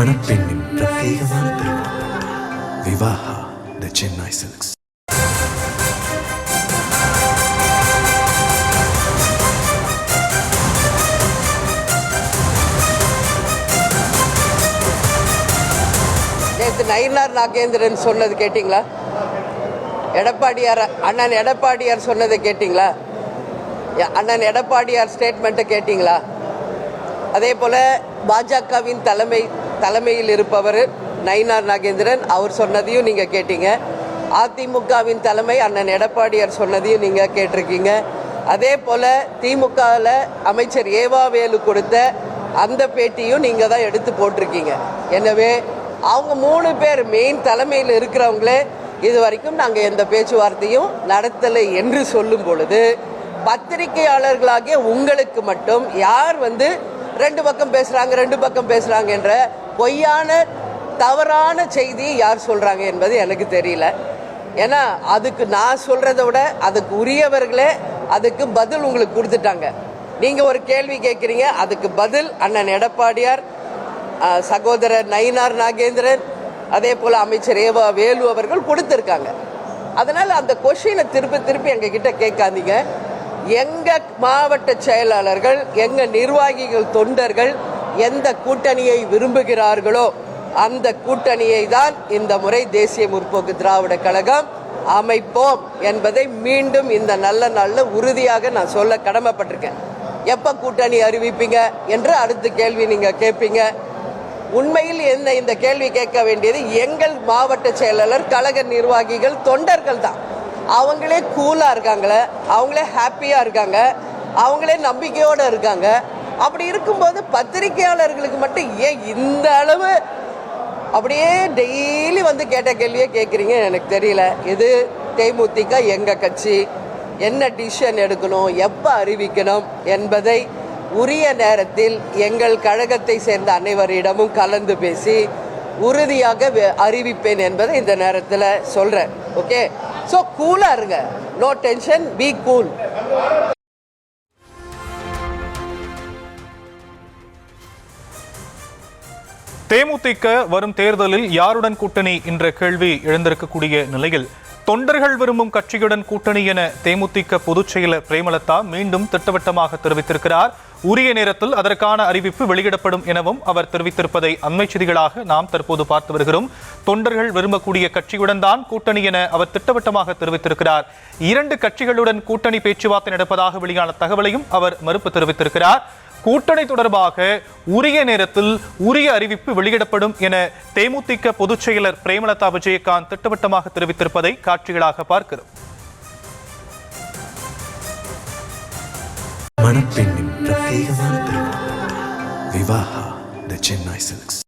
மணப்பெண்ணின் பிரத்யேகமான திருமணம் விவாஹா தி சென்னை சில்க்ஸ். நேற்று நயினார் நாகேந்திரன் சொன்னது கேட்டிங்களா? அண்ணன் எடப்பாடியார் சொன்னதை கேட்டிங்களா? அண்ணன் எடப்பாடியார் ஸ்டேட்மெண்ட்டை கேட்டிங்களா? அதே போல் பாஜகவின் தலைமையில் இருப்பவர் நயினார் நாகேந்திரன், அவர் சொன்னதையும் நீங்கள் கேட்டீங்க. அதிமுகவின் தலைமை அண்ணன் எடப்பாடியார் சொன்னதையும் நீங்கள் கேட்டிருக்கீங்க. அதே போல் திமுகவில் அமைச்சர் ஏவாவேலு கொடுத்த அந்த பேட்டியும் நீங்கள் தான் எடுத்து போட்டிருக்கீங்க. எனவே அவங்க 3 பேர் மெயின் தலைமையில் இருக்கிறவங்களே இது வரைக்கும் நாங்கள் எந்த பேச்சுவார்த்தையும் நடத்தலை என்று சொல்லும் பொழுது, பத்திரிகையாளர்களாகிய உங்களுக்கு மட்டும் யார் ரெண்டு பக்கம் பேசுகிறாங்க என்ற பொய்யான தவறான செய்தியை யார் சொல்கிறாங்க என்பது எனக்கு தெரியல. ஏன்னா அதுக்கு நான் சொல்கிறத விட அதுக்கு உரியவர்களே அதுக்கு பதில் உங்களுக்கு கொடுத்துட்டாங்க. நீங்கள் ஒரு கேள்வி கேட்குறீங்க, அதுக்கு பதில் அண்ணன் எடப்பாடியார், சகோதரர் நயினார் நாகேந்திரன், அதே போல் அமைச்சர் ஏவா வேலு அவர்கள் கொடுத்துருக்காங்க. அதனால் அந்த கொஷினை திருப்பி எங்ககிட்ட கேட்காதீங்க. எங்கள் மாவட்ட செயலாளர்கள், எங்கள் நிர்வாகிகள், தொண்டர்கள் எந்த கூட்டணியை விரும்புகிறார்களோ அந்த கூட்டணியை தான் இந்த முறை தேசிய முற்போக்கு திராவிட கழகம் அமைப்போம் என்பதை மீண்டும் இந்த நல்ல நாளில் உறுதியாக நான் சொல்ல கடமைப்பட்டிருக்கேன். எப்போ கூட்டணி அறிவிப்பீங்க என்று அடுத்த கேள்வி நீங்கள் கேட்பீங்க. உண்மையில் என்ன இந்த கேள்வி கேட்க வேண்டியது எங்கள் மாவட்ட செயலாளர், கழக நிர்வாகிகள், தொண்டர்கள் தான். அவங்களே கூலாக இருக்காங்களே, அவங்களே ஹாப்பியாக இருக்காங்க, அவங்களே நம்பிக்கையோடு இருக்காங்க. அப்படி இருக்கும்போது பத்திரிகையாளர்களுக்கு மட்டும் ஏன் இந்த அளவு அப்படியே டெய்லி கேட்ட கேள்வியே கேட்குறீங்க எனக்கு தெரியல. இது தேமுதிக எங்கள் கட்சி, என்ன டிசிஷன் எடுக்கணும், எப்போ அறிவிக்கணும் என்பதை உரிய நேரத்தில் எங்கள் கழகத்தை சேர்ந்த அனைவரிடமும் கலந்து பேசி உறுதியாக அறிவிப்பேன் என்பதை இந்த நேரத்தில் சொல்கிறேன். ஓகே, ஸோ கூலாக இருங்க, நோ டென்ஷன், பி கூல். தேமுதிக வரும் தேர்தலில் யாருடன் கூட்டணி என்ற கேள்வி எழுந்திருக்கக்கூடிய நிலையில், தொண்டர்கள் விரும்பும் கட்சியுடன் கூட்டணி என தேமுதிக பொதுச் செயலர் பிரேமலதா மீண்டும் திட்டவட்டமாக தெரிவித்திருக்கிறார். உரிய நேரத்தில் அதற்கான அறிவிப்பு வெளியிடப்படும் எனவும் அவர் தெரிவித்திருப்பதை அண்மை செய்திகளாக நாம் தற்போது பார்த்து வருகிறோம். தொண்டர்கள் விரும்பக்கூடிய கட்சியுடன் தான் கூட்டணி என அவர் திட்டவட்டமாக தெரிவித்திருக்கிறார். 2 கட்சிகளுடன் கூட்டணி பேச்சுவார்த்தை நடப்பதாக வெளியான தகவலையும் அவர் மறுப்பு தெரிவித்திருக்கிறார். கூட்டணி தொடர்பாக உரிய நேரத்தில் உரிய அறிவிப்பு வெளியிடப்படும் என தேமுதிக பொதுச் செயலர் பிரேமலதா விஜயகாந்த் திட்டவட்டமாக தெரிவித்திருப்பதை காட்சிகளாக பார்க்கிறோம். மணப்பெண்ணின் பிரத்யேகமான திருமணம் விவாஹா தி சென்னை சில்க்ஸ்.